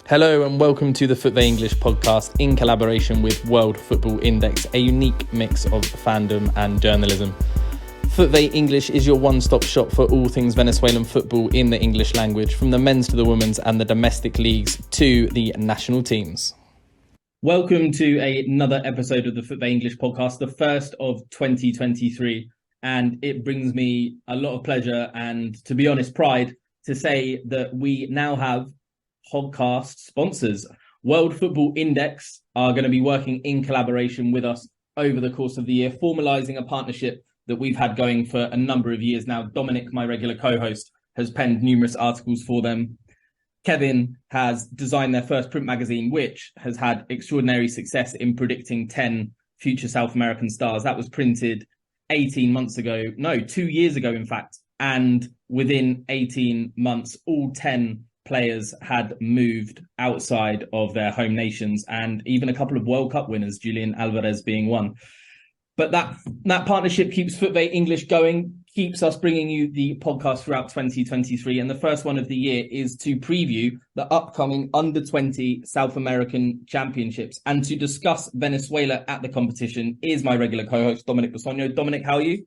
Hello and welcome to the FUTVE English Podcast in collaboration with World Football Index, a unique mix of fandom and journalism. FUTVE English is your one-stop shop for all things Venezuelan football in the English language, from the men's to the women's and the domestic leagues to the national teams. Welcome to another episode of the FUTVE English Podcast, the first of 2023. And it brings me a lot of pleasure and, to be honest, pride to say that we now have podcast sponsors. World Football Index are going to be working in collaboration with us over the course of the year, formalising a partnership that we've had going for a number of years now. Dominic, my regular co-host, has penned numerous articles for them. Kevin has designed their first print magazine, which has had extraordinary success in predicting 10 future South American stars. That was printed 2 years ago, in fact. And within 18 months, all 10 players had moved outside of their home nations, and even a couple of World Cup winners, Julian Alvarez being one. But that partnership keeps FUTVE English going, keeps us bringing you the podcast throughout 2023. And the first one of the year is to preview the upcoming Under-20 South American Championships. And to discuss Venezuela at the competition is my regular co-host, Dominic. Dominic, how are you?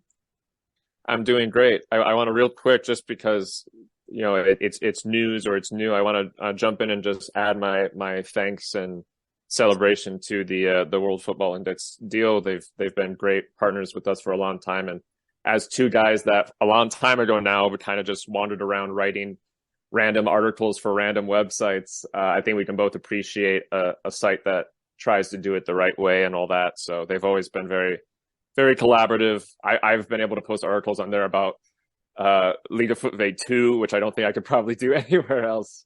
I'm doing great. I want to real quick, just because it's news or it's new. I want to jump in and just add my thanks and celebration to the World Football Index deal. They've been great partners with us for a long time, and as two guys that a long time ago now we kind of just wandered around writing random articles for random websites, I think we can both appreciate a site that tries to do it the right way and all that. So they've always been very, very collaborative. I've been able to post articles on there about Liga FUTVE 2, which I don't think I could probably do anywhere else.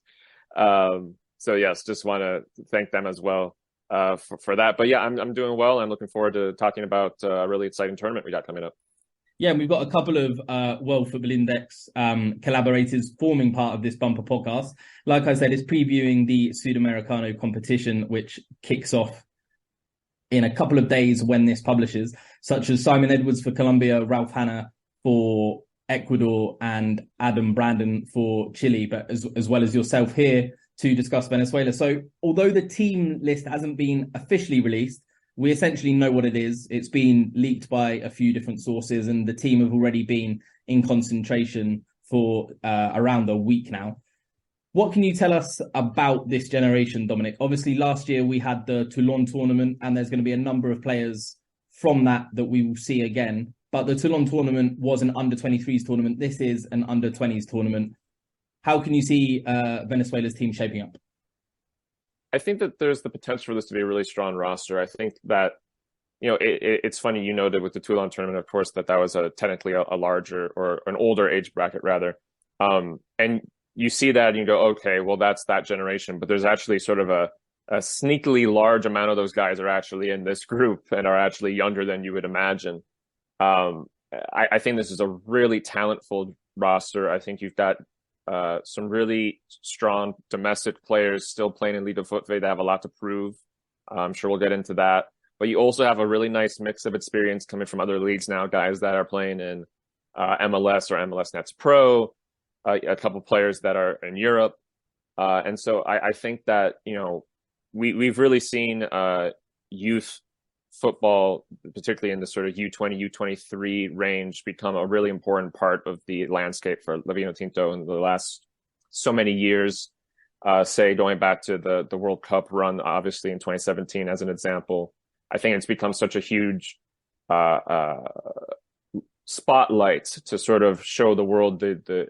So yes, just want to thank them as well for that. But yeah, I'm doing well. I'm looking forward to talking about a really exciting tournament we got coming up. Yeah, we've got a couple of World Football Index collaborators forming part of this bumper podcast. Like I said, it's previewing the Sudamericano competition, which kicks off in a couple of days when this publishes, such as Simon Edwards for Colombia, Ralph Hanna for Ecuador, and Adam Brandon for Chile, but as well as yourself here to discuss Venezuela. So although the team list hasn't been officially released, we essentially know what it is. It's been leaked by a few different sources, and the team have already been in concentration for around a week now. What can you tell us about this generation, Dominic? Obviously, last year we had the Toulon tournament, and there's going to be a number of players from that we will see again. But the Toulon tournament was an under-23s tournament. This is an under-20s tournament. How can you see Venezuela's team shaping up? I think that there's the potential for this to be a really strong roster. I think that, it's funny, you noted with the Toulon tournament, of course, that was technically a larger or an older age bracket, rather. And you see that and you go, okay, well, that's that generation. But there's actually sort of a sneakily large amount of those guys are actually in this group and are actually younger than you would imagine. I think this is a really talentful roster. I think you've got some really strong domestic players still playing in Liga FUTVE. They have a lot to prove. I'm sure we'll get into that. But you also have a really nice mix of experience coming from other leagues now, guys that are playing in MLS or MLS Nets Pro, a couple players that are in Europe. And so I think that, we've really seen youth football, particularly in the sort of U20, U23 range, become a really important part of the landscape for La Vinotinto in the last so many years. Say going back to the World Cup run, obviously in 2017 as an example. I think it's become such a huge spotlight to sort of show the world the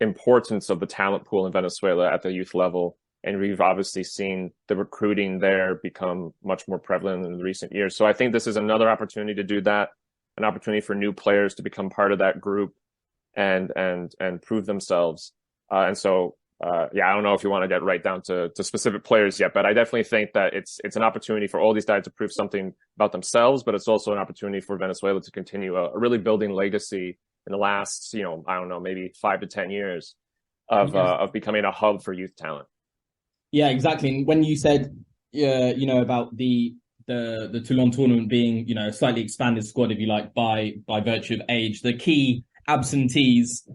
importance of the talent pool in Venezuela at the youth level. And we've obviously seen the recruiting there become much more prevalent in the recent years. So I think this is another opportunity to do that, an opportunity for new players to become part of that group and prove themselves. I don't know if you want to get right down to specific players yet, but I definitely think that it's an opportunity for all these guys to prove something about themselves, but it's also an opportunity for Venezuela to continue a really building legacy in the last, maybe 5 to 10 years of becoming a hub for youth talent. Yeah, exactly. And when you said, about the Toulon tournament being, a slightly expanded squad, if you like, by virtue of age, the key absentees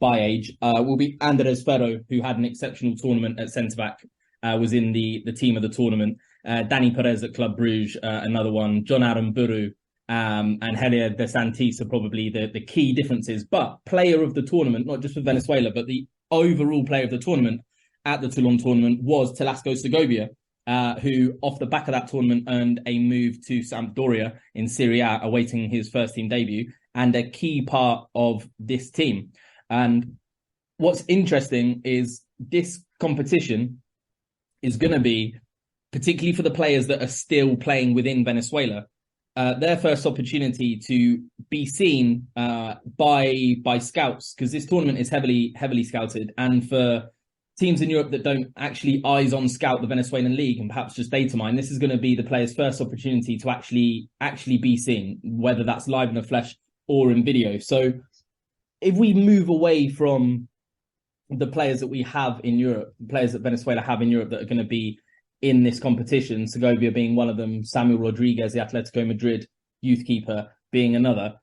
by age, will be Andres Ferro, who had an exceptional tournament at centre-back, was in the team of the tournament. Danny Perez at Club Brugge, another one. John Aramburu and Helier de Santis are probably the key differences. But player of the tournament, not just for Venezuela, but the overall player of the tournament at the Toulon tournament was Telasco Segovia, who off the back of that tournament earned a move to Sampdoria in Serie A, awaiting his first team debut, and a key part of this team. And what's interesting is this competition is going to be, particularly for the players that are still playing within Venezuela, their first opportunity to be seen by scouts, because this tournament is heavily scouted. And for teams in Europe that don't actually eyes on scout the Venezuelan league and perhaps just data mine, this is going to be the players' first opportunity to actually be seen, whether that's live in the flesh or in video. So if we move away from the players that we have in Europe, the players that Venezuela have in Europe that are going to be in this competition, Segovia being one of them, Samuel Rodriguez, the Atletico Madrid youth keeper, being another,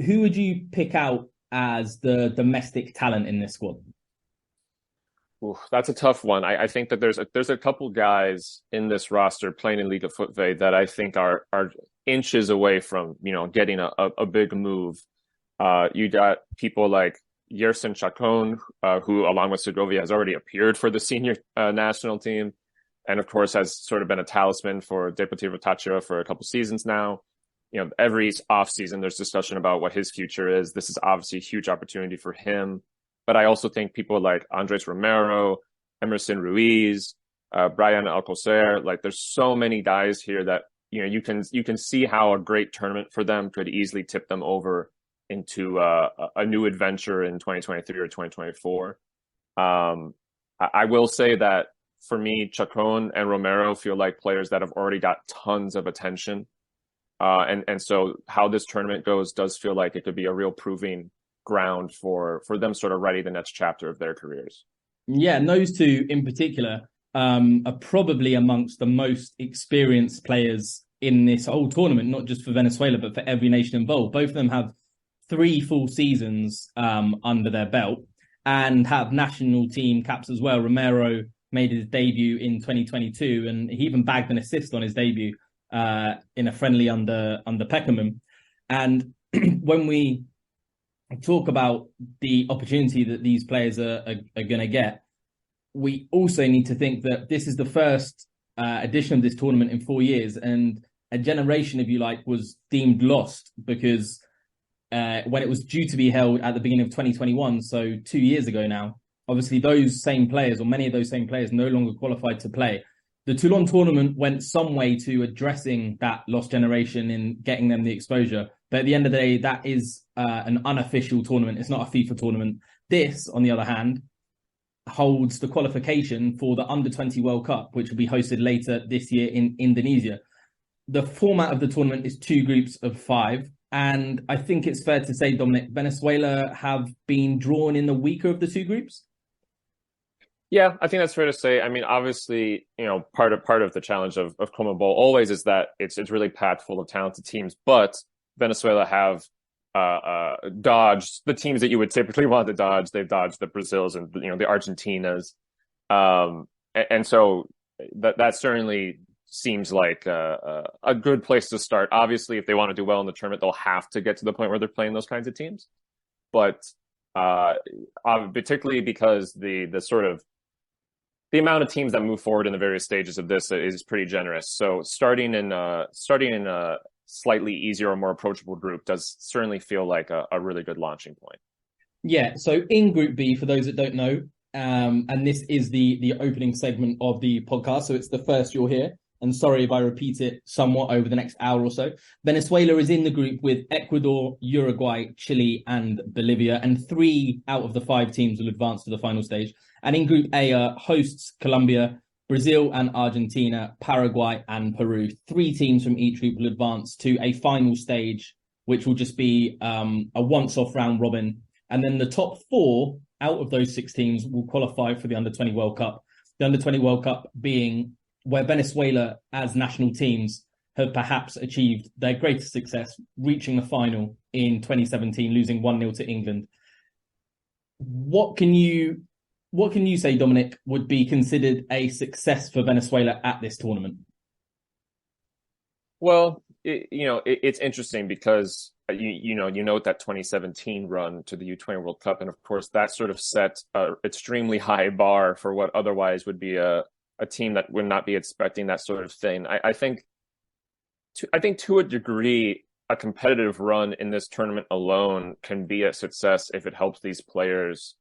who would you pick out as the domestic talent in this squad? Ooh, that's a tough one. I think that there's a couple guys in this roster playing in Liga FUTVE that I think are inches away from getting a big move. You got people like Yerson Chacon, who along with Segovia has already appeared for the senior national team, and of course has sort of been a talisman for Deportivo Táchira for a couple seasons now. Every offseason there's discussion about what his future is. This is obviously a huge opportunity for him. But I also think people like Andres Romero, Emerson Ruiz, Brian Alcocer, like there's so many guys here that you can see how a great tournament for them could easily tip them over into a new adventure in 2023 or 2024. I will say that for me, Chacon and Romero feel like players that have already got tons of attention. And so how this tournament goes does feel like it could be a real proving ground for them sort of writing the next chapter of their careers. Yeah, and those two in particular are probably amongst the most experienced players in this whole tournament, not just for Venezuela, but for every nation involved. Both of them have 3 full seasons under their belt and have national team caps as well. Romero made his debut in 2022, and he even bagged an assist on his debut in a friendly under Peckerman. And when we talk about the opportunity that these players are going to get, we also need to think that this is the first edition of this tournament in 4 years, and a generation, if you like, was deemed lost because when it was due to be held at the beginning of 2021, so 2 years ago now, obviously those same players, or many of those same players, no longer qualified to play. The Toulon tournament went some way to addressing that lost generation in getting them the exposure. But at the end of the day, that is an unofficial tournament. It's not a FIFA tournament. This, on the other hand, holds the qualification for the Under-20 World Cup, which will be hosted later this year in Indonesia. The format of the tournament is 2 groups of 5. And I think it's fair to say, Dominic, Venezuela have been drawn in the weaker of the 2 groups. Yeah, I think that's fair to say. I mean, obviously, part of the challenge of CONMEBOL always is that it's really packed full of talented teams, but Venezuela have dodged the teams that you would typically want to dodge. They've dodged the Brazils and the Argentinas, and so that certainly seems like a good place to start. Obviously, if they want to do well in the tournament, they'll have to get to the point where they're playing those kinds of teams. But particularly because the amount of teams that move forward in the various stages of this is pretty generous. So starting in a slightly easier or more approachable group does certainly feel like a really good launching point. Yeah. So in Group B, for those that don't know, and this is the opening segment of the podcast, so it's the first you'll hear. And sorry if I repeat it somewhat over the next hour or so. Venezuela is in the group with Ecuador, Uruguay, Chile, and Bolivia, and 3 out of the 5 teams will advance to the final stage. And in Group A are hosts Colombia, Brazil and Argentina, Paraguay and Peru. 3 teams from each group will advance to a final stage, which will just be a once-off round robin. And then the top 4 out of those 6 teams will qualify for the Under-20 World Cup. The Under-20 World Cup being where Venezuela as national teams have perhaps achieved their greatest success, reaching the final in 2017, losing 1-0 to England. What can you say, Dominic, would be considered a success for Venezuela at this tournament? Well, it's interesting because you note that 2017 run to the U20 World Cup, and of course that sort of set an extremely high bar for what otherwise would be a team that would not be expecting that sort of thing. I think to a degree, a competitive run in this tournament alone can be a success if it helps these players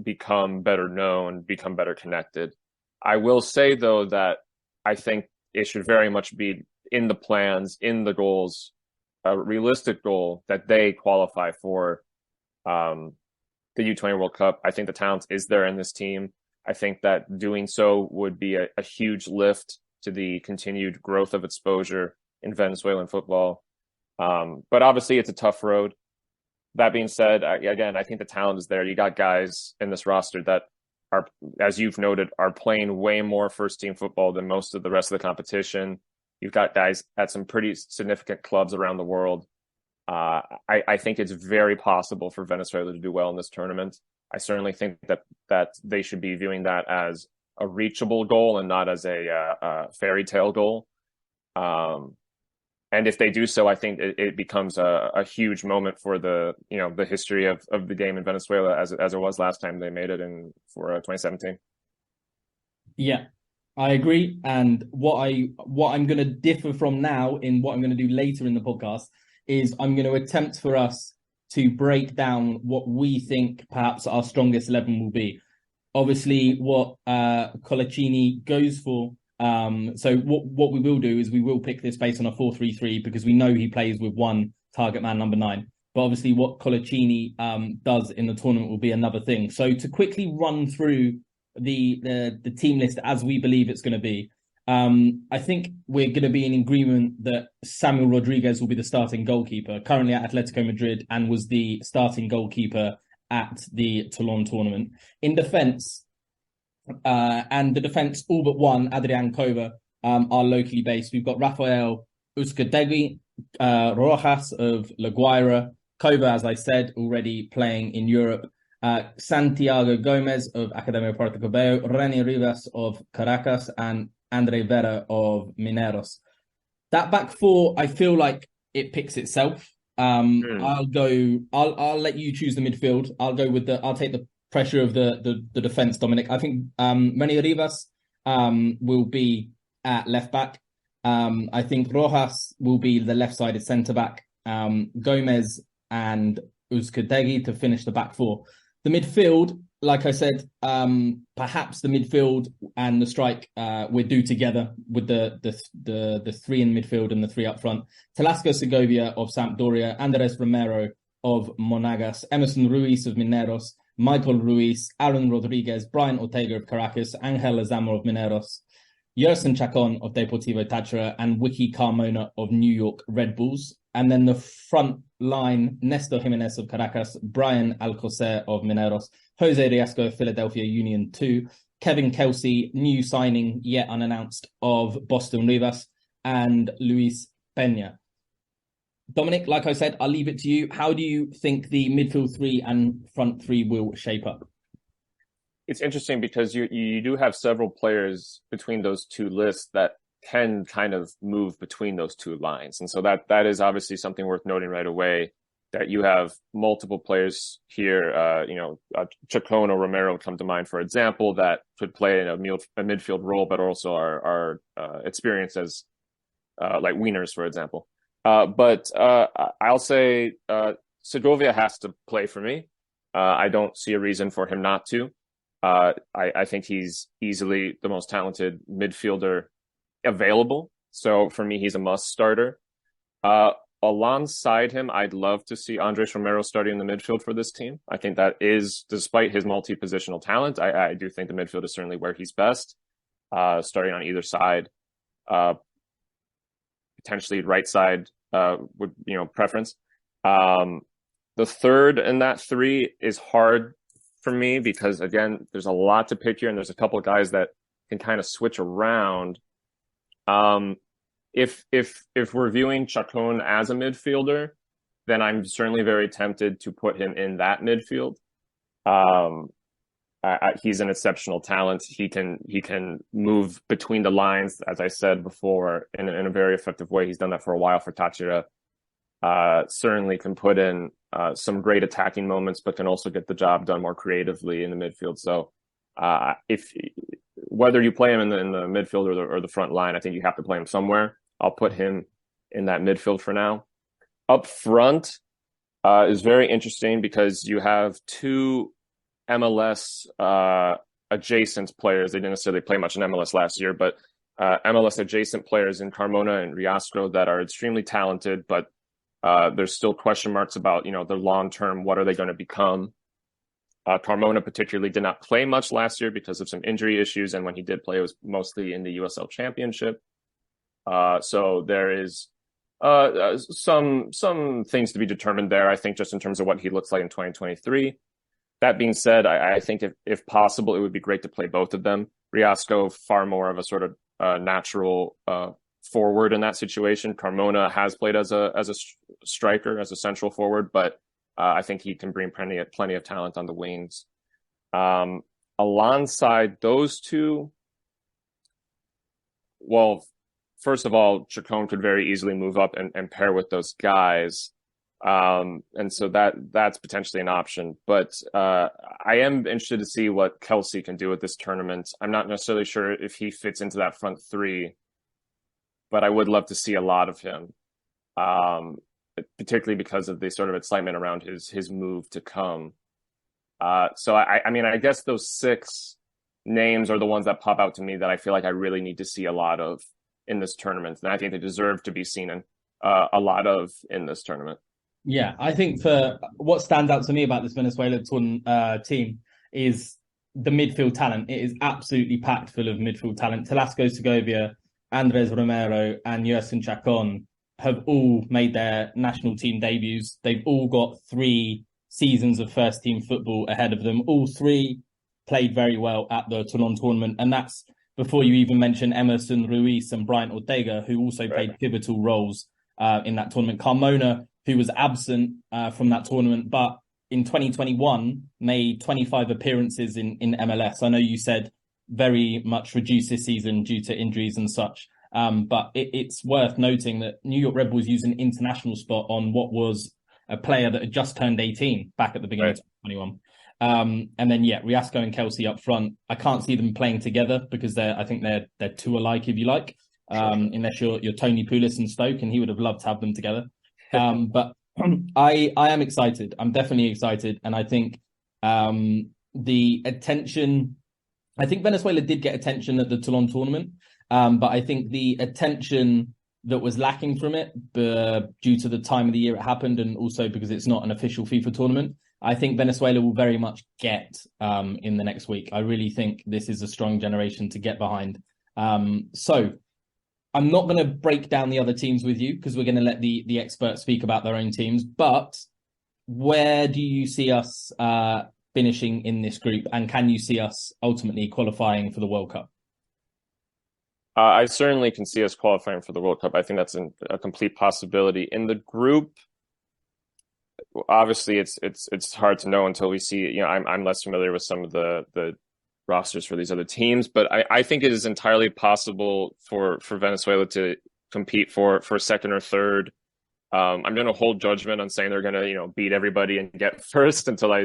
become better known, become better connected. I will say though that I think it should very much be in the plans, in the goals, a realistic goal that they qualify for the U20 World Cup. I think the talent is there in this team. I think that doing so would be a huge lift to the continued growth of exposure in Venezuelan football. But obviously, it's a tough road. That being said, again, I think the talent is there. You got guys in this roster that are, as you've noted, are playing way more first team football than most of the rest of the competition. You've got guys at some pretty significant clubs around the world. I think it's very possible for Venezuela to do well in this tournament. I certainly think that they should be viewing that as a reachable goal and not as a fairy tale goal. And if they do so, I think it becomes a huge moment for the history of the game in Venezuela as it was last time they made it for 2017. Yeah, I agree. And what I'm going to differ from now in what I'm going to do later in the podcast is I'm going to attempt for us to break down what we think perhaps our strongest 11 will be. Obviously, what Colaccini goes for. So what we will do is we will pick this based on a 4-3-3 because we know he plays with one target man, number 9. But obviously, what Colaccini does in the tournament will be another thing. So to quickly run through the team list as we believe it's going to be, I think we're going to be in agreement that Samuel Rodriguez will be the starting goalkeeper, currently at Atletico Madrid, and was the starting goalkeeper at the Toulon tournament. In defence, and the defence, all but one, Adrian Kova, are locally based. We've got Rafael Uzcategui, Rojas of La Guaira, Kova, as I said, already playing in Europe, Santiago Gomez of Academia Puerto Cabello, Reni Rivas of Caracas, and Andre Vera of Mineros. That back four, I feel like it picks itself. I'll let you choose the midfield. I'll take the pressure of the defense, Dominic. I think Reni Rivas will be at left back. I think Rojas will be the left-sided centre back. Gomez and Uzcategui to finish the back four. The midfield, like I said, perhaps the midfield and the strike we do together with the three in midfield and the three up front. Telasco Segovia of Sampdoria, Andres Romero of Monagas, Emerson Ruiz of Mineros, Michael Ruiz, Aaron Rodriguez, Brian Ortega of Caracas, Angel Lezama of Mineros, Yerson Chacon of Deportivo Táchira, and Wiki Carmona of New York Red Bulls. And then the front line, Nestor Jimenez of Caracas, Brian Alcocer of Mineros, Jose Riasco of Philadelphia Union 2, Kevin Kelsey, new signing yet unannounced of Boston Rivas, and Luis Peña. Dominic, like I said, I'll leave it to you. How do you think the midfield three and front three will shape up? It's interesting because you do have several players between those two lists that can kind of move between those two lines. And so that is obviously something worth noting right away, that you have multiple players here, Chacon or Romero come to mind, for example, that could play in a midfield role, but also are experienced as like wieners, for example. But I'll say Segovia has to play for me. I don't see a reason for him not to. I think he's easily the most talented midfielder available. So for me, he's a must starter. Alongside him, I'd love to see Andres Romero starting in the midfield for this team. I think that is, despite his multi-positional talent, I do think the midfield is certainly where he's best, starting on either side. Potentially right side would, preference. The third in that three is hard for me because, again, there's a lot to pick here, and there's a couple of guys that can kind of switch around. If we're viewing Chacon as a midfielder, then I'm certainly very tempted to put him in that midfield. Um, he's an exceptional talent. He can move between the lines, as I said before, in a very effective way. He's done that for a while for Táchira. Certainly can put in some great attacking moments, but can also get the job done more creatively in the midfield. So if whether you play him in the midfield or the front line, I think you have to play him somewhere. I'll put him in that midfield for now. Up front is very interesting because you have two MLS adjacent players. They didn't necessarily play much in MLS last year, but MLS adjacent players in Carmona and Riasco that are extremely talented, but there's still question marks about, their long term. What are they going to become? Carmona particularly did not play much last year because of some injury issues, and when he did play, it was mostly in the USL Championship. So there is some things to be determined there, I think, just in terms of what he looks like in 2023. That being said, I think if possible, it would be great to play both of them. Riasco, far more of a sort of natural forward in that situation. Carmona has played as a striker, as a central forward, but I think he can bring plenty of talent on the wings. Alongside those two, well, first of all, Chacon could very easily move up and pair with those guys. And so that's potentially an option. But I am interested to see what Kelsey can do at this tournament. I'm not necessarily sure if he fits into that front three, but I would love to see a lot of him, particularly because of the sort of excitement around his move to come. So I guess those 6 names are the ones that pop out to me that I feel like I really need to see a lot of in this tournament. And I think they deserve to be seen in a lot of in this tournament. Yeah, I think for what stands out to me about this Venezuela team is the midfield talent. It is absolutely packed full of midfield talent. Telasco Segovia, Andres Romero, and Yersin Chacon have all made their national team debuts. They've all got 3 seasons of first team football ahead of them. All 3 played very well at the Toulon tournament. And that's before you even mention Emerson Ruiz and Bryant Ortega, who also played pivotal roles in that tournament. Carmona, who was absent from that tournament, but in 2021 made 25 appearances in MLS. I know you said very much reduced this season due to injuries and such, but it's worth noting that New York Red Bulls used an international spot on what was a player that had just turned 18 back at the beginning of 2021. And then, Riasco and Kelsey up front. I can't see them playing together because I think they're too alike, if you like, unless you're Tony Pulis and Stoke, and he would have loved to have them together. But I am excited. I'm definitely excited. And I think the attention, I think Venezuela did get attention at the Toulon tournament. But I think the attention that was lacking from it due to the time of the year it happened, and also because it's not an official FIFA tournament, I think Venezuela will very much get in the next week. I really think this is a strong generation to get behind. So I'm not going to break down the other teams with you because we're going to let the experts speak about their own teams. But where do you see us finishing in this group? And can you see us ultimately qualifying for the World Cup? I certainly can see us qualifying for the World Cup. I think that's a complete possibility. In the group, obviously, it's hard to know until we see. I'm less familiar with some of the rosters for these other teams, but I think it is entirely possible for Venezuela to compete for second or third. I'm going to hold judgment on saying they're going to beat everybody and get first until I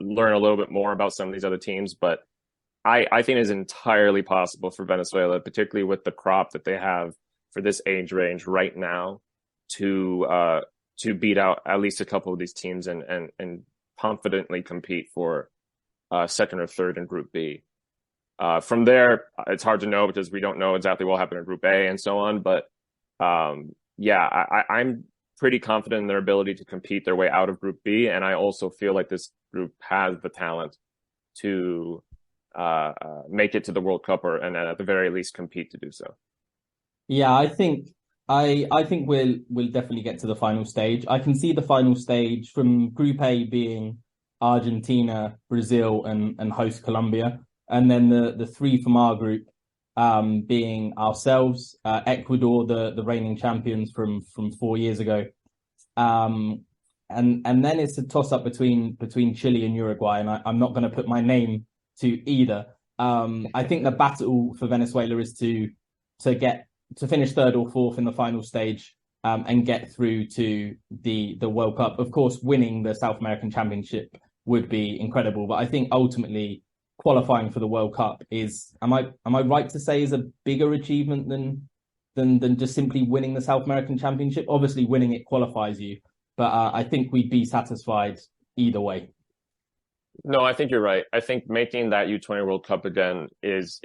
learn a little bit more about some of these other teams, but I think it is entirely possible for Venezuela, particularly with the crop that they have for this age range right now, to beat out at least a couple of these teams and confidently compete for second or third in Group B. From there, it's hard to know because we don't know exactly what will happen in Group A and so on. But I'm pretty confident in their ability to compete their way out of Group B, and I also feel like this group has the talent to make it to the World Cup, and at the very least compete to do so. Yeah, I think we'll definitely get to the final stage. I can see the final stage from Group A being Argentina, Brazil, and host Colombia, and then the 3 from our group being ourselves, Ecuador, the reigning champions from 4 years ago, and then it's a toss up between Chile and Uruguay, and I'm not going to put my name to either. I think the battle for Venezuela is to finish third or fourth in the final stage, and get through to the World Cup. Of course, winning the South American Championship would be incredible, but I think ultimately qualifying for the World Cup is, am I right to say, is a bigger achievement than just simply winning the South American Championship? Obviously, winning it qualifies you, but I think we'd be satisfied either way. No, I think you're right. I think making that U20 World Cup again is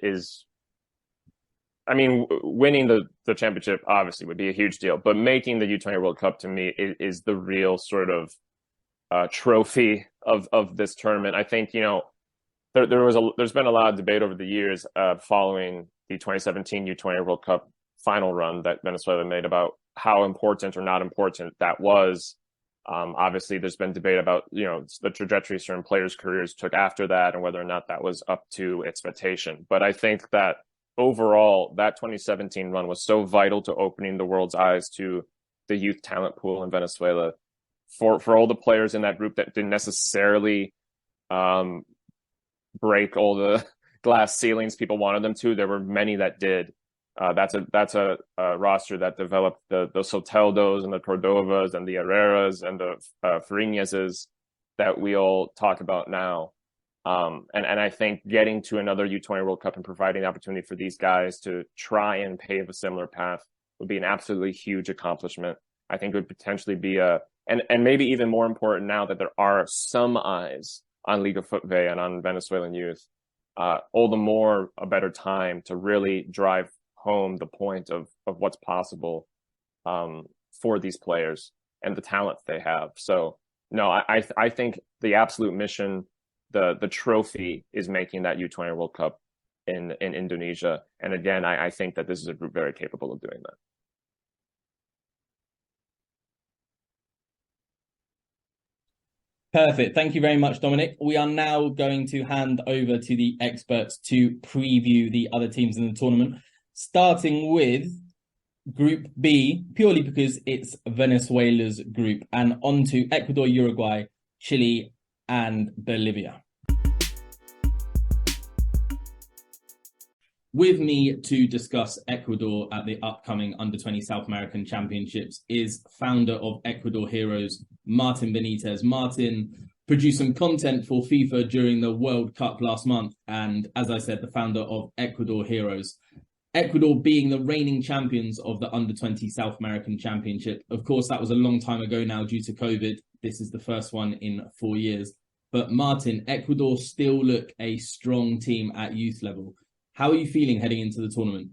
I mean, winning the championship obviously would be a huge deal, but making the U20 World Cup to me is the real sort of trophy of this tournament. I think, there's been a lot of debate over the years following the 2017 U20 World Cup final run that Venezuela made about how important or not important that was. Obviously, there's been debate about, the trajectory certain players' careers took after that and whether or not that was up to expectation. But I think that overall, that 2017 run was so vital to opening the world's eyes to the youth talent pool in Venezuela. For all the players in that group that didn't necessarily break all the glass ceilings people wanted them to, there were many that did. That's a roster that developed the Soteldos and the Cordovas and the Herreras and the Fariñezes that we all talk about now. And I think getting to another U20 World Cup and providing the opportunity for these guys to try and pave a similar path would be an absolutely huge accomplishment. I think it would potentially be and maybe even more important now that there are some eyes on Liga FUTVE and on Venezuelan youth, all the more a better time to really drive home the point of what's possible for these players and the talent they have. So no, I think the absolute mission, the trophy, is making that U20 World Cup in Indonesia. And again, I think that this is a group very capable of doing that. Perfect. Thank you very much, Dominic. We are now going to hand over to the experts to preview the other teams in the tournament, starting with Group B, purely because it's Venezuela's group, and on to Ecuador, Uruguay, Chile, and Bolivia. With me to discuss Ecuador at the upcoming Under-20 South American Championships is founder of Ecuador Heroes, Martin Benitez. Martin produced some content for FIFA during the World Cup last month, and as I said, the founder of Ecuador Heroes. Ecuador being the reigning champions of the Under-20 South American Championship. Of course, that was a long time ago now due to COVID. This is the first one in 4 years. But Martin, Ecuador still look a strong team at youth level. How are you feeling heading into the tournament?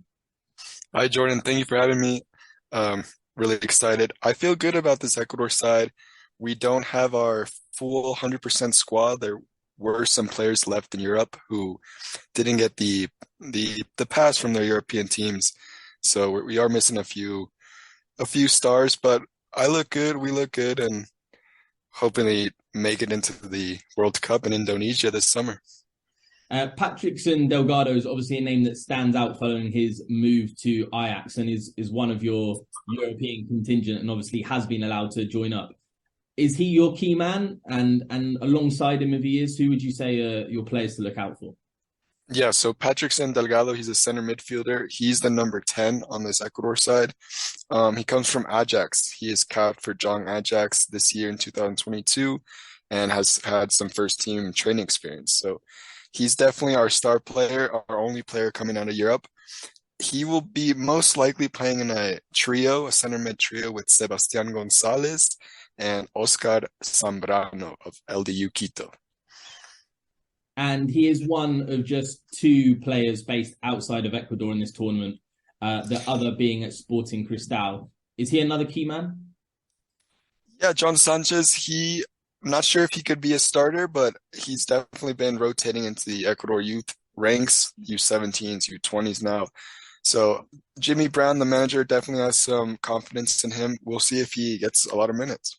Hi, Jordan. Thank you for having me. Really excited. I feel good about this Ecuador side. We don't have our full 100% squad. There were some players left in Europe who didn't get the pass from their European teams. So we are missing a few stars, but I look good, we look good, and hopefully make it into the World Cup in Indonesia this summer. Patrickson Delgado is obviously a name that stands out following his move to Ajax and is one of your European contingent and obviously has been allowed to join up. Is he your key man? And alongside him, if he is, who would you say are your players to look out for? Yeah, so Patrickson Delgado, he's a center midfielder. He's the number 10 on this Ecuador side. He comes from Ajax. He is capped for Jong Ajax this year in 2022 and has had some first team training experience. So he's definitely our star player, our only player coming out of Europe. He will be most likely playing in a center mid trio with Sebastián González and Oscar Zambrano of LDU Quito. And he is one of just two players based outside of Ecuador in this tournament, the other being at Sporting Cristal. Is he another key man? Yeah, John Sanchez, I'm not sure if he could be a starter, but he's definitely been rotating into the Ecuador youth ranks, U17s, U20s now. So Jimmy Brown, the manager, definitely has some confidence in him. We'll see if he gets a lot of minutes.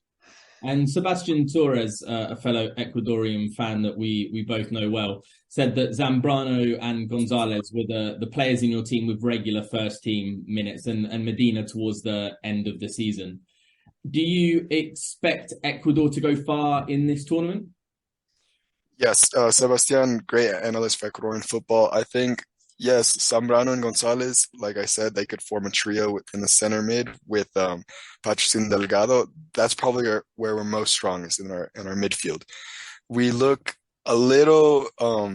And Sebastian Torres, a fellow Ecuadorian fan that we both know well, said that Zambrano and Gonzalez were the players in your team with regular first team minutes and Medina towards the end of the season. Do you expect Ecuador to go far in this tournament? Yes, Sebastian, great analyst for Ecuadorian football. I think, yes, Zambrano and Gonzalez, like I said, they could form a trio in the center mid with Patrick Delgado. That's probably where we're most strongest in our midfield. We look a little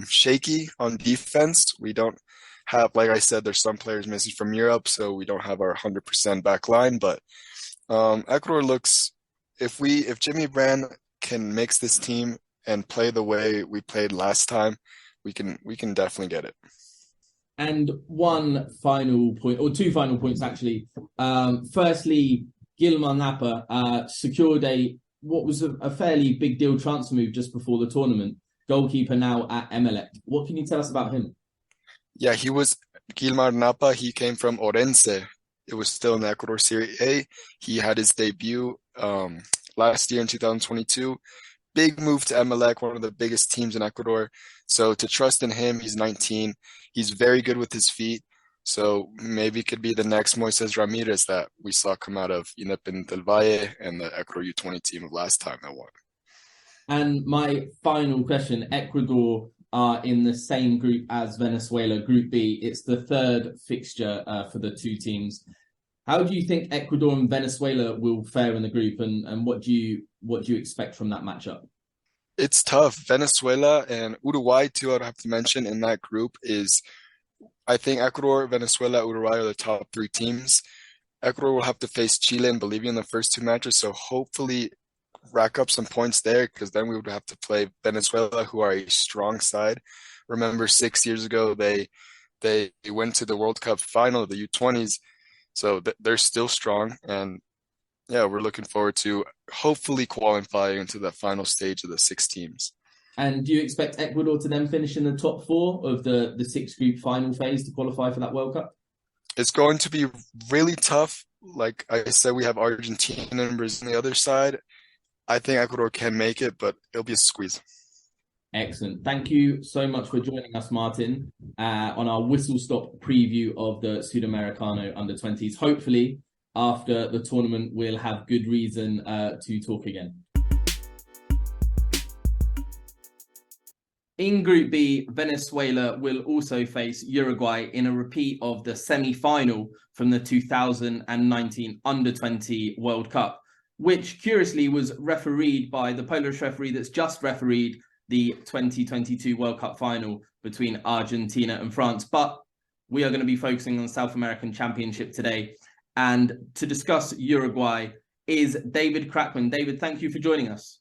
shaky on defense. We don't have, like I said, there's some players missing from Europe, so we don't have our 100% back line. But Ecuador looks, if Jimmy Brand can mix this team and play the way we played last time, we can definitely get it. And one final point, or two final points actually. Firstly, Gilmar Napa secured what was a fairly big deal transfer move just before the tournament. Goalkeeper now at Emelec. What can you tell us about him? Yeah, he was Gilmar Napa. He came from Orense. It was still in the Ecuador Serie A. He had his debut last year in 2022. Big move to Emelec, one of the biggest teams in Ecuador. So to trust in him, he's 19. He's very good with his feet. So maybe could be the next Moises Ramirez that we saw come out of Independiente del Valle and the Ecuador U20 team of last time that won. And my final question, Ecuador are in the same group as Venezuela, Group B. It's the third fixture for the two teams. How do you think Ecuador and Venezuela will fare in the group, and what do you expect from that matchup? It's tough. Venezuela and Uruguay, too, I'd have to mention in that group is, I think Ecuador, Venezuela, Uruguay are the top three teams. Ecuador will have to face Chile and Bolivia in the first two matches, so hopefully rack up some points there, because then we would have to play Venezuela, who are a strong side. Remember, 6 years ago, they went to the World Cup final, the U20s, so they're still strong. And yeah, we're looking forward to hopefully qualifying into the final stage of the 6 teams. And do you expect Ecuador to then finish in the top 4 of the 6-group final phase to qualify for that World Cup? It's going to be really tough. Like I said, we have Argentina and Brazil on the other side. I think Ecuador can make it, but it'll be a squeeze. Excellent. Thank you so much for joining us, Martin, on our whistle-stop preview of the Sudamericano Under-20s. Hopefully, after the tournament, we'll have good reason to talk again. In Group B, Venezuela will also face Uruguay in a repeat of the semi-final from the 2019 Under-20 World Cup, which curiously was refereed by the Polish referee that's just refereed the 2022 World Cup final between Argentina and France. But we are going to be focusing on the South American Championship today. And to discuss Uruguay is David Crackman. David, thank you for joining us.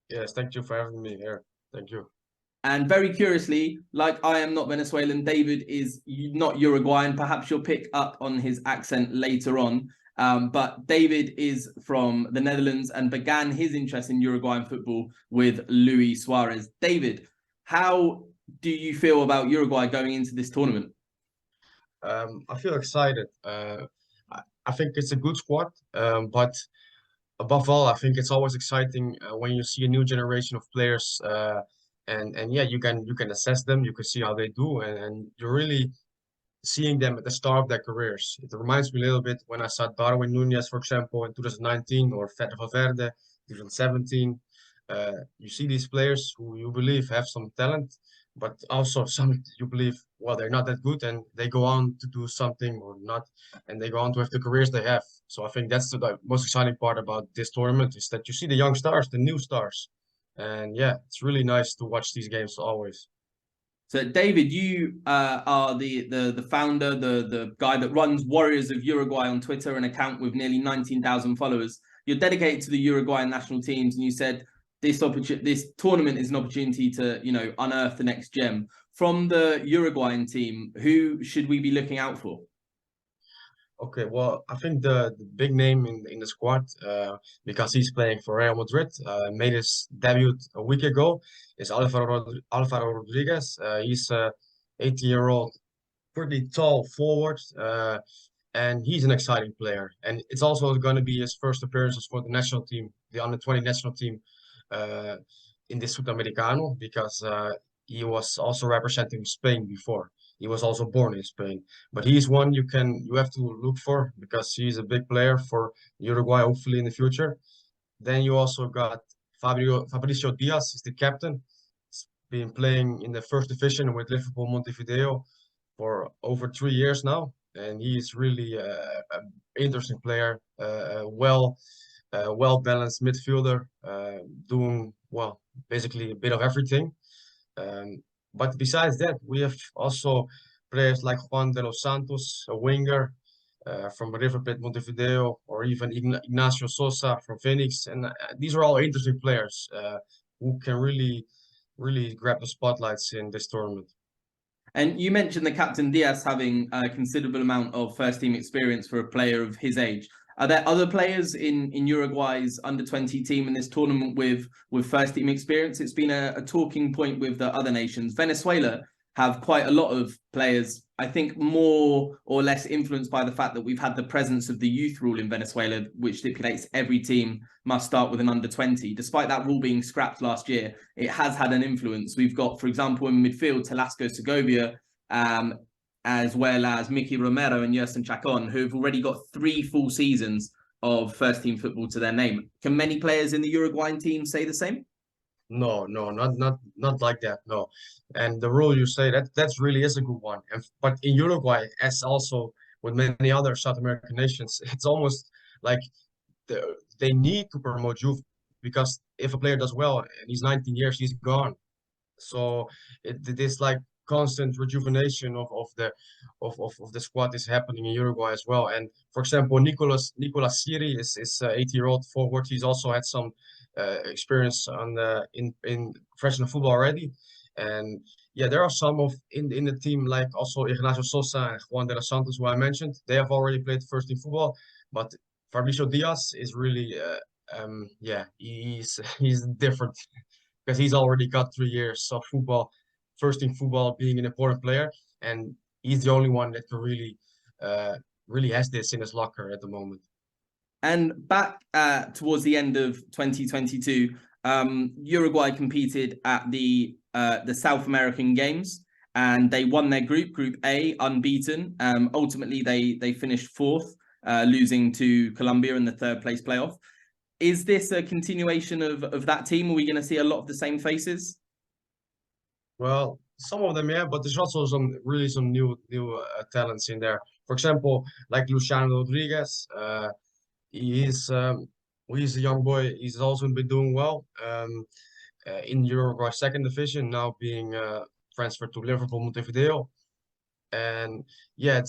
Yes, thank you for having me here. Thank you. And very curiously, like I am not Venezuelan, David is not Uruguayan. Perhaps you'll pick up on his accent later on. But David is from the Netherlands and began his interest in Uruguayan football with Luis Suarez. David, how do you feel about Uruguay going into this tournament? I feel excited. I think it's a good squad, but above all, I think it's always exciting when you see a new generation of players. And yeah, you can assess them, you can see how they do, and you're really seeing them at the start of their careers. It reminds me a little bit when I saw Darwin Núñez, for example, in 2019, or FUTVE Valverde, 2017. You see these players who you believe have some talent, but also some you believe, well, they're not that good, and they go on to do something or not, and they go on to have the careers they have. So I think that's the most exciting part about this tournament, is that you see the young stars, the new stars. And yeah, it's really nice to watch these games always. So, David, you are the founder, the guy that runs Warriors of Uruguay on Twitter, an account with nearly 19,000 followers. You're dedicated to the Uruguayan national teams, and you said this tournament is an opportunity to, unearth the next gem. From the Uruguayan team, who should we be looking out for? Okay, well, I think the big name in the squad, because he's playing for Real Madrid, made his debut a week ago, is Alvaro Rodriguez. He's a 18-year-old, pretty tall forward, and he's an exciting player. And it's also going to be his first appearances for the national team, the under-20 national team, in the Sudamericano, because he was also representing Spain before. he was also born in Spain. But he's one you have to look for because he's a big player for Uruguay, hopefully in the future. Then you also got Fabricio Diaz is the captain. He's been playing in the first division with Liverpool Montevideo for over 3 years now, and he's really an interesting player, well balanced midfielder, doing well basically a bit of everything. But besides that, we have also players like Juan de los Santos, a winger from River Plate Montevideo, or even Ignacio Sosa from Phoenix. And these are all interesting players who can really grab the spotlights in this tournament. And you mentioned the captain Diaz having a considerable amount of first-team experience for a player of his age. Are there other players in Uruguay's under-20 team in this tournament with first-team experience? It's been a talking point with the other nations. Venezuela have quite a lot of players, I think more or less influenced by the fact that we've had the presence of the youth rule in Venezuela, which stipulates every team must start with an under-20. Despite that rule being scrapped last year, it has had an influence. We've got, for example, in midfield, Telasco Segovia, as well as Mickey Romero and Yerson Chacon, who have already got 3 full seasons of first-team football to their name. Can many players in the Uruguayan team say the same? No, not like that. No, and the rule you say that's really is a good one. But in Uruguay, as also with many other South American nations, it's almost like they need to promote youth because if a player does well and he's 19 years, he's gone. So it is like constant rejuvenation of the squad is happening in Uruguay as well. And for example, Nicolas Siri is 80-year-old forward. He's also had some experience in professional football already, and yeah, there are some in the team like also Ignacio Sosa and Juan de los Santos, who I mentioned. They have already played first team football, but Fabricio Diaz is really he's different because he's already got 3 years of football, first team football, being an important player, and he's the only one that can really has this in his locker at the moment. And back towards the end of 2022, Uruguay competed at the South American Games, and they won their Group A, unbeaten. Ultimately, they finished 4th, losing to Colombia in the 3rd place playoff. Is this a continuation of that team? Are we going to see a lot of the same faces? Well, some of them, yeah, but there's also some new talents in there. For example, like Luciano Rodriguez. He's a young boy. He's also been doing well in Uruguay 2nd division, now being transferred to Liverpool Montevideo. And yeah,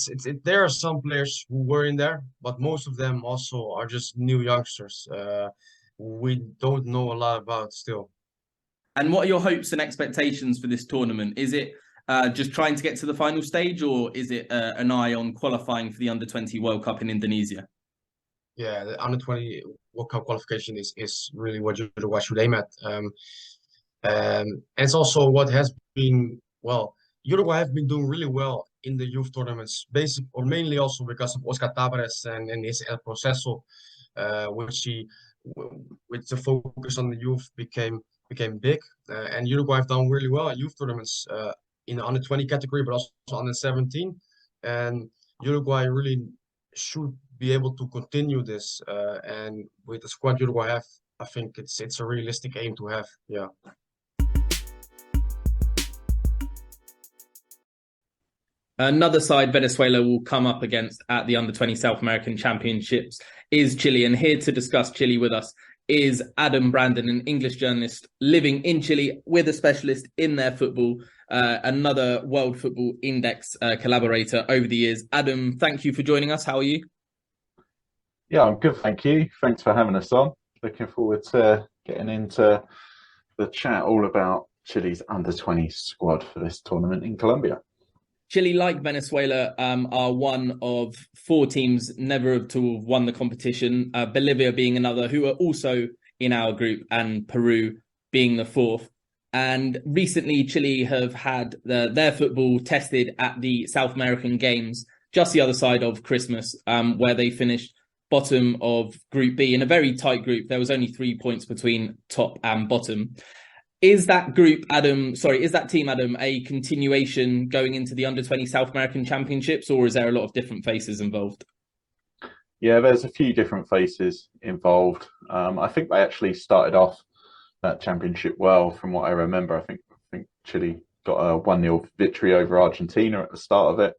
there are some players who were in there, but most of them also are just new youngsters we don't know a lot about still. And what are your hopes and expectations for this tournament? Is it just trying to get to the final stage, or is it an eye on qualifying for the Under-20 World Cup in Indonesia? Yeah, the Under-20 World Cup qualification is really what Uruguay should aim at. And it's also what has been, well, Uruguay have been doing really well in the youth tournaments, mainly also because of Oscar Tavares and his El Proceso, with the focus on the youth became big. And Uruguay have done really well at youth tournaments in the Under-20 category, but also Under-17. And Uruguay really should be able to continue this, and with the squad Uruguay have, I think it's a realistic aim to have. Yeah. Another side Venezuela will come up against at the Under-20 South American Championships is Chile, and here to discuss Chile with us is Adam Brandon, an English journalist living in Chile with a specialist in their football, another World Football Index collaborator over the years. Adam, thank you for joining us. How are you? Yeah, I'm good, thank you. Thanks for having us on. Looking forward to getting into the chat all about Chile's under-20 squad for this tournament in Colombia. Chile, like Venezuela, are one of 4 teams never to have won the competition, Bolivia being another, who are also in our group, and Peru being the 4th. And recently, Chile have had their football tested at the South American Games, just the other side of Christmas, where they finished bottom of Group B in a very tight group. There was only 3 points between top and bottom. Is that team, Adam, a continuation going into the Under-20 South American Championships, or is there a lot of different faces involved? Yeah, there's a few different faces involved. I think they actually started off that championship well, from what I remember. I think Chile got a 1-0 victory over Argentina at the start of it,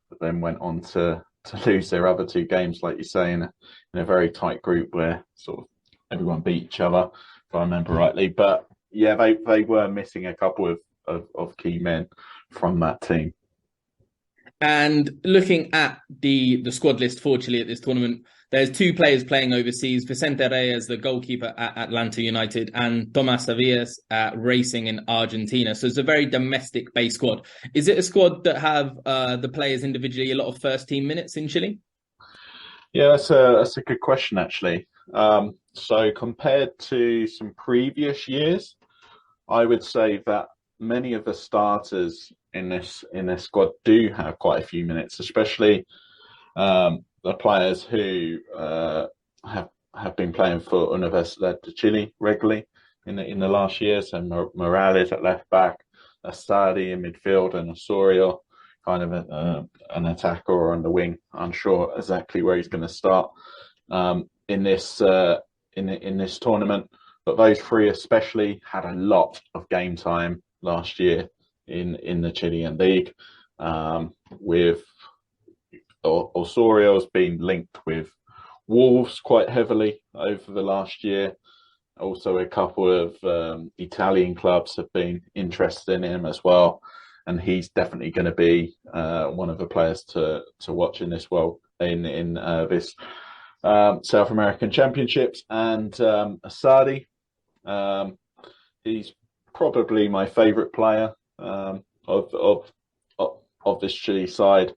but then went on to lose their other two games, like you say, in a very tight group where sort of everyone beat each other, if I remember rightly. But yeah, they were missing a couple of key men from that team. And looking at the squad list for Chile at this tournament, there's two players playing overseas: Vicente Reyes, the goalkeeper at Atlanta United, and Tomas Avias at Racing in Argentina. So it's a very domestic-based squad. Is it a squad that have the players individually a lot of first-team minutes in Chile? Yeah, that's a good question, actually. So compared to some previous years, I would say that many of the starters in this squad do have quite a few minutes, especially the players who have been playing for Universidad de Chile regularly in the last year. So Morales at left back, Asadi in midfield, and Osorio kind of an attacker or on the wing. Unsure exactly where he's going to start in this tournament. But those three especially had a lot of game time last year in the Chilean league, with Osorio's been linked with Wolves quite heavily over the last year. Also, a couple of Italian clubs have been interested in him as well, and he's definitely going to be one of the players to watch in this this South American Championships. And Asadi, he's probably my favourite player of this Chile side.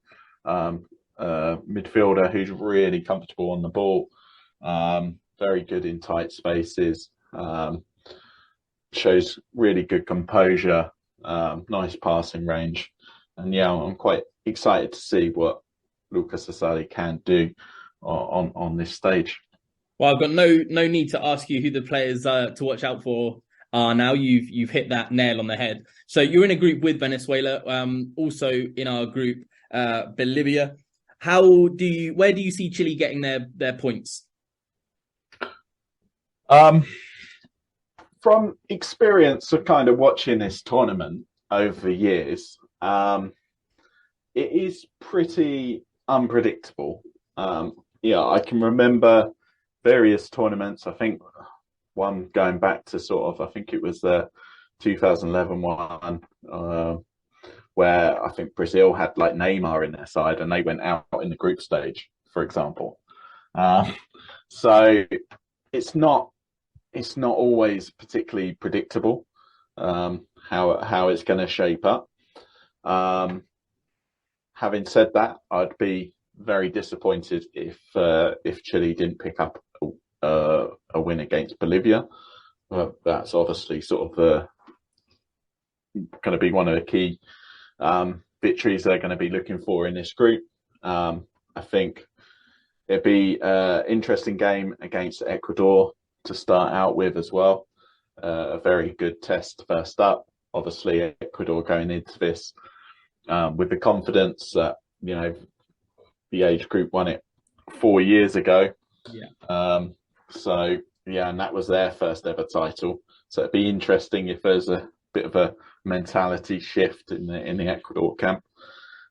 Midfielder who's really comfortable on the ball, very good in tight spaces, shows really good composure, nice passing range, and yeah, I'm quite excited to see what Lucas Asadi can do on this stage. Well, I've got no need to ask you who the players to watch out for are now. You've hit that nail on the head. So you're in a group with Venezuela, also in our group, Bolivia. Where do you see Chile getting their points? From experience of kind of watching this tournament over the years, it is pretty unpredictable. I can remember various tournaments. I think one going back to I think it was the 2011 one, where I think Brazil had like Neymar in their side and they went out in the group stage, for example. So it's not always particularly predictable how it's going to shape up. Having said that, I'd be very disappointed if Chile didn't pick up a win against Bolivia. That's obviously sort of going to be one of the key victories they're going to be looking for in this group. I think it'd be an interesting game against Ecuador to start out with as well. A very good test first up. Obviously, Ecuador going into this with the confidence that, the age group won it 4 years ago. Yeah. And that was their first ever title. So it'd be interesting if there's a bit of a mentality shift in the Ecuador camp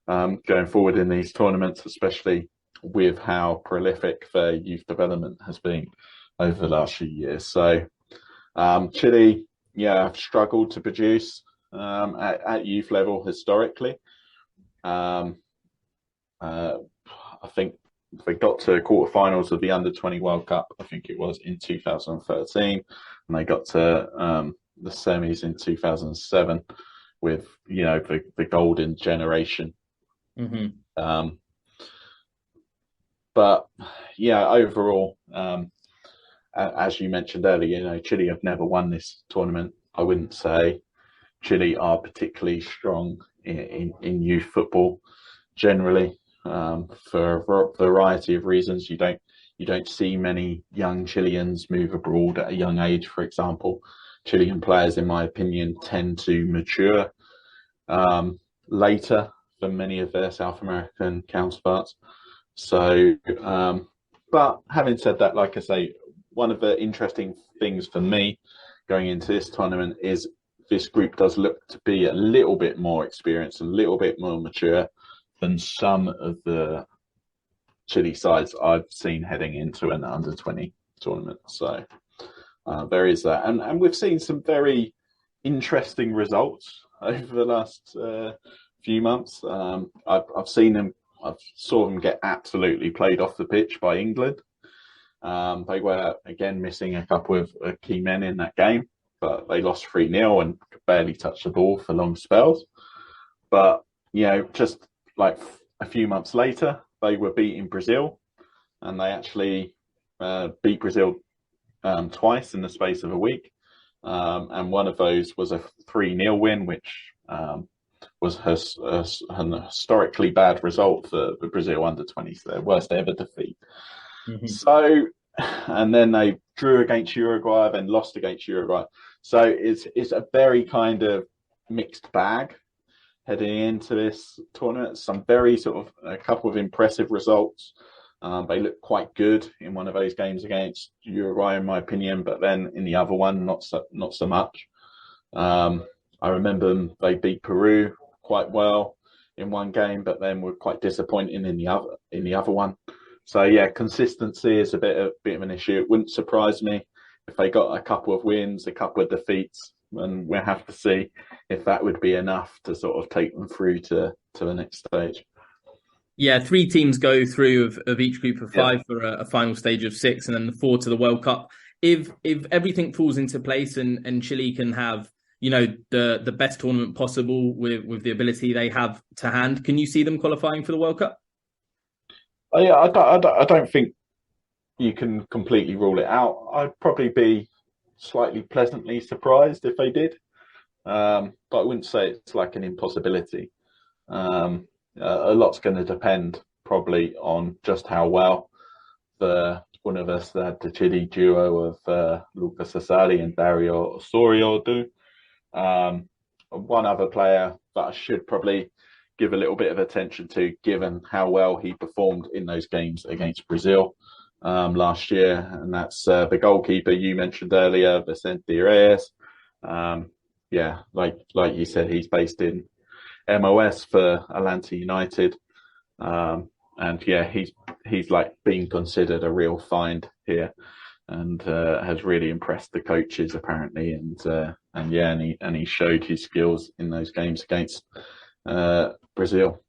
going forward in these tournaments, especially with how prolific their youth development has been over the last few years. So Chile, have struggled to produce at youth level historically. I think they got to quarterfinals of the Under-20 World Cup, I think it was in 2013, and they got to the semis in 2007 with the golden generation. Mm-hmm. But overall, as you mentioned earlier, Chile have never won this tournament. I wouldn't say Chile are particularly strong in youth football generally, for a variety of reasons. You don't see many young Chileans move abroad at a young age, for example. Chilean players, in my opinion, tend to mature later than many of their South American counterparts. So, but having said that, like I say, one of the interesting things for me going into this tournament is this group does look to be a little bit more experienced, a little bit more mature than some of the Chile sides I've seen heading into an under-20 tournament. So there is that. And we've seen some very interesting results over the last few months. I've seen them. I saw them get absolutely played off the pitch by England. They were, again, missing a couple of key men in that game, but they lost 3-0 and could barely touch the ball for long spells. But, just like a few months later, they were beating Brazil, and they actually beat Brazil twice in the space of a week. And one of those was a 3-0 win, which was an historically bad result for the Brazil under-20s, their worst ever defeat. Mm-hmm. So, and then they drew against Uruguay, then lost against Uruguay. So it's a very kind of mixed bag heading into this tournament. Some very a couple of impressive results. They looked quite good in one of those games against Uruguay, in my opinion, but then in the other one, not so much. I remember they beat Peru quite well in one game, but then were quite disappointing in the other one. So yeah, consistency is a bit of an issue. It wouldn't surprise me if they got a couple of wins, a couple of defeats, and we'll have to see if that would be enough to take them through to the next stage. Yeah, 3 teams go through of each group of 5 for a final stage of 6, and then the 4 to the World Cup. If everything falls into place and Chile can have the best tournament possible with the ability they have to hand, can you see them qualifying for the World Cup? Yeah, I don't think you can completely rule it out. I'd probably be slightly pleasantly surprised if they did, but I wouldn't say it's like an impossibility. A lot's going to depend probably on just how well the Chile duo of Lucas Asari and Dario Osorio do. One other player that I should probably give a little bit of attention to, given how well he performed in those games against Brazil last year, and that's the goalkeeper you mentioned earlier, Vicente Reyes. Like you said, he's based in MOS for Atlanta United, and he's like being considered a real find here, and has really impressed the coaches apparently, and he showed his skills in those games against Brazil.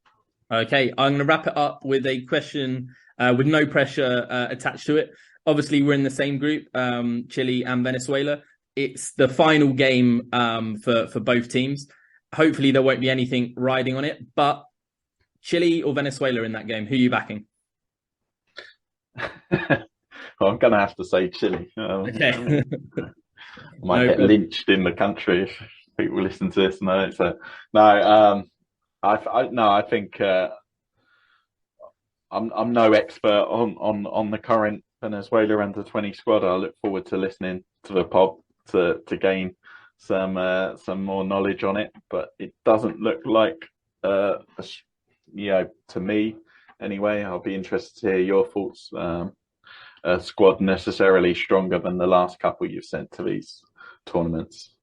Okay, I'm going to wrap it up with a question with no pressure attached to it. Obviously, we're in the same group, Chile and Venezuela. It's the final game for both teams. Hopefully, there won't be anything riding on it. But Chile or Venezuela in that game, who are you backing? Well, I'm going to have to say Chile. Okay. I might get lynched in the country if people listen to this. I think I'm no expert on the current Venezuela under-20 squad. I look forward to listening to the pod to gain some more knowledge on it. But it doesn't look like to me anyway. I'll be interested to hear your thoughts. A squad necessarily stronger than the last couple you've sent to these tournaments.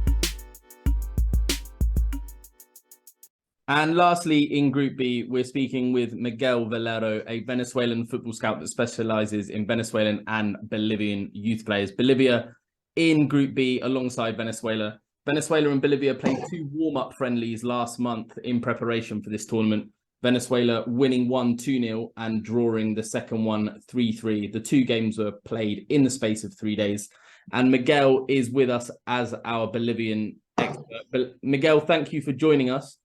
And lastly, in Group B, we're speaking with Miguel Valero, a Venezuelan football scout that specialises in Venezuelan and Bolivian youth players. Bolivia in Group B alongside Venezuela. Venezuela and Bolivia played 2 warm-up friendlies last month in preparation for this tournament. Venezuela winning one 2-0 and drawing the second one 3-3. The 2 games were played in the space of 3 days. And Miguel is with us as our Bolivian expert. Miguel, thank you for joining us.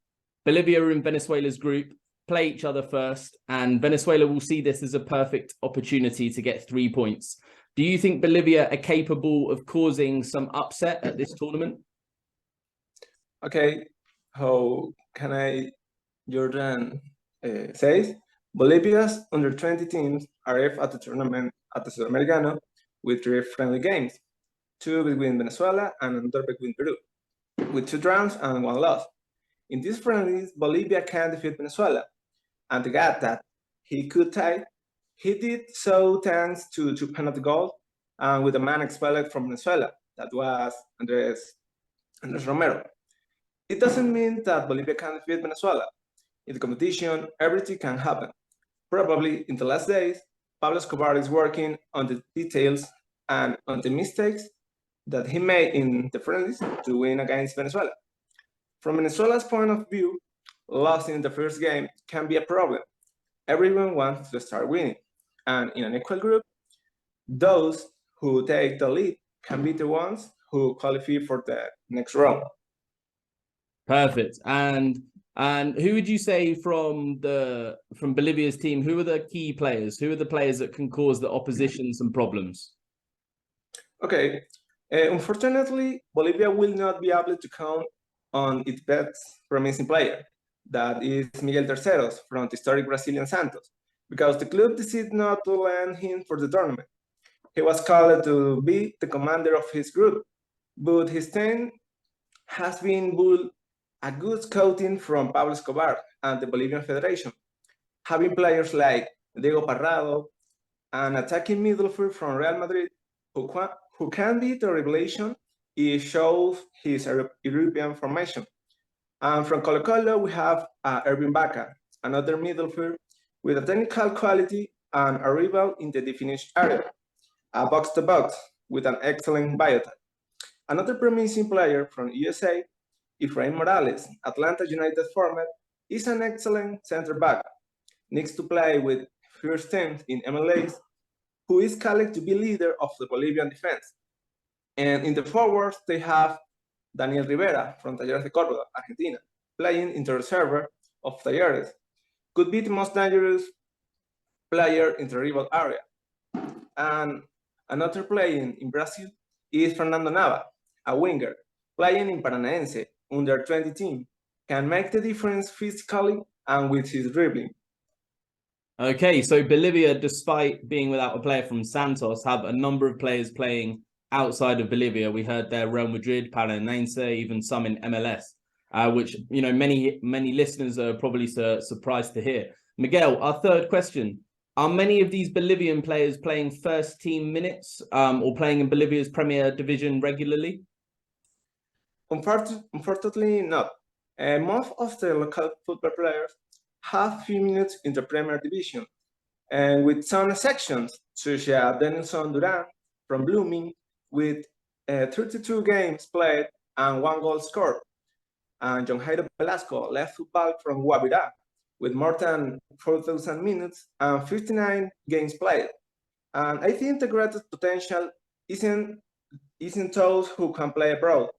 Bolivia and Venezuela's group play each other first, and Venezuela will see this as a perfect opportunity to get 3 points. Do you think Bolivia are capable of causing some upset at this tournament? Okay, how can I, Jordan says, Bolivia's under-20 teams arrived at the tournament at the Sudamericano with 3 friendly games. 2 between Venezuela and another between Peru, with 2 draws and 1 loss. In these friendlies, Bolivia can defeat Venezuela, and to get that he could tie, he did so thanks to 2 penalty goals and with a man expelled from Venezuela, that was Andres Romero. It doesn't mean that Bolivia can defeat Venezuela. In the competition, everything can happen. Probably in the last days, Pablo Escobar is working on the details and on the mistakes that he made in the friendlies to win against Venezuela. From Venezuela's point of view, losing the first game can be a problem. Everyone wants to start winning, and in an equal group, those who take the lead can be the ones who qualify for the next round. Perfect. And who would you say from Bolivia's team, who are the key players? Who are the players that can cause the opposition some problems? Okay. Unfortunately, Bolivia will not be able to count on its best promising player, that is Miguel Terceros from the historic Brazilian Santos, because the club decided not to lend him for the tournament. He was called to be the commander of his group, but his team has been a good scouting from Pablo Escobar and the Bolivian Federation, having players like Diego Parrado, an attacking midfielder from Real Madrid, who can be the revelation if shows his European formation. And from Colo-Colo, we have Ervin Baca, another midfielder with a technical quality and a rival in the definition area, a box-to-box with an excellent biotype. Another promising player from USA, Efrain Morales, Atlanta United format, is an excellent center back. Needs to play with first teams in MLS, who is called to be leader of the Bolivian defense. And in the forwards, they have Daniel Rivera from Talleres de Córdoba, Argentina, playing in the reserve of Talleres. Could be the most dangerous player in the rival area. And another playing in Brazil is Fernando Nava, a winger, playing in Paranaense, under 20 team, can make the difference physically and with his dribbling. Okay, so Bolivia, despite being without a player from Santos, have a number of players playing outside of Bolivia. We heard there Real Madrid, Paranaense, even some in MLS, which, you know, many listeners are probably surprised to hear. Miguel, our third question. Are many of these Bolivian players playing first team minutes or playing in Bolivia's Premier Division regularly? Unfortunately, not. Most of the local football players have few minutes in the Premier Division, and with some exceptions, such as Denilson Duran from Blooming, with 32 games played and 1 goal scored, and John Jairo Velasco, left football from Guavirá, with more than 4,000 minutes and 59 games played. And I think the greatest potential isn't those who can play abroad,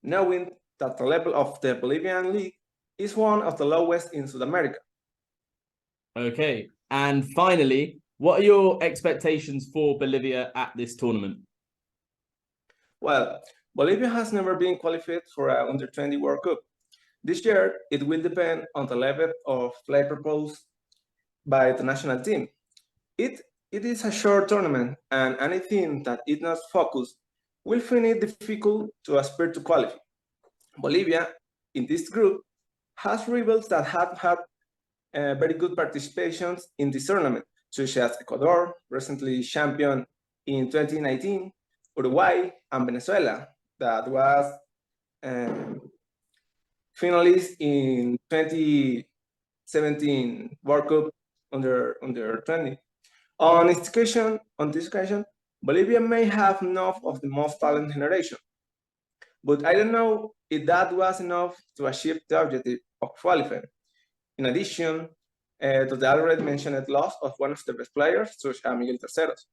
knowing that the level of the Bolivian league is one of the lowest in South America. Okay, and finally, what are your expectations for Bolivia at this tournament? Well, Bolivia has never been qualified for an Under-20 World Cup. This year, it will depend on the level of play proposed by the national team. It is a short tournament, and anything that is not focused will find it difficult to aspire to qualify. Bolivia, in this group, has rivals that have had very good participations in this tournament, such as Ecuador, recently champion in 2019, Uruguay, and Venezuela, that was finalist in 2017 World Cup under 20. On this occasion, Bolivia may have enough of the most talent generation, but I don't know if that was enough to achieve the objective of qualifying. In addition to the already mentioned loss of one of the best players, such as Miguel Terceros.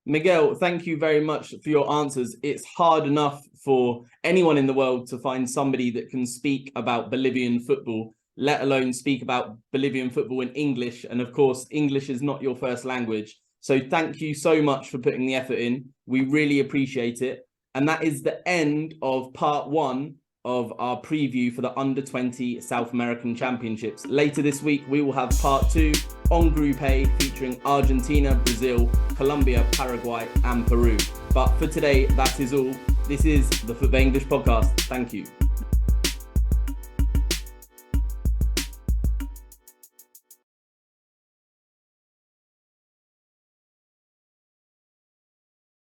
Miguel, thank you very much for your answers. It's hard enough for anyone in the world to find somebody that can speak about Bolivian football, let alone speak about Bolivian football in English. And of course, English is not your first language. So thank you so much for putting the effort in. We really appreciate it. And that is the end of part 1 of our preview for the Under-20 South American Championships. Later this week, we will have part 2 on Group A, featuring Argentina, Brazil, Colombia, Paraguay, and Peru. But for today, that is all. This is the FUTVE English Podcast. Thank you.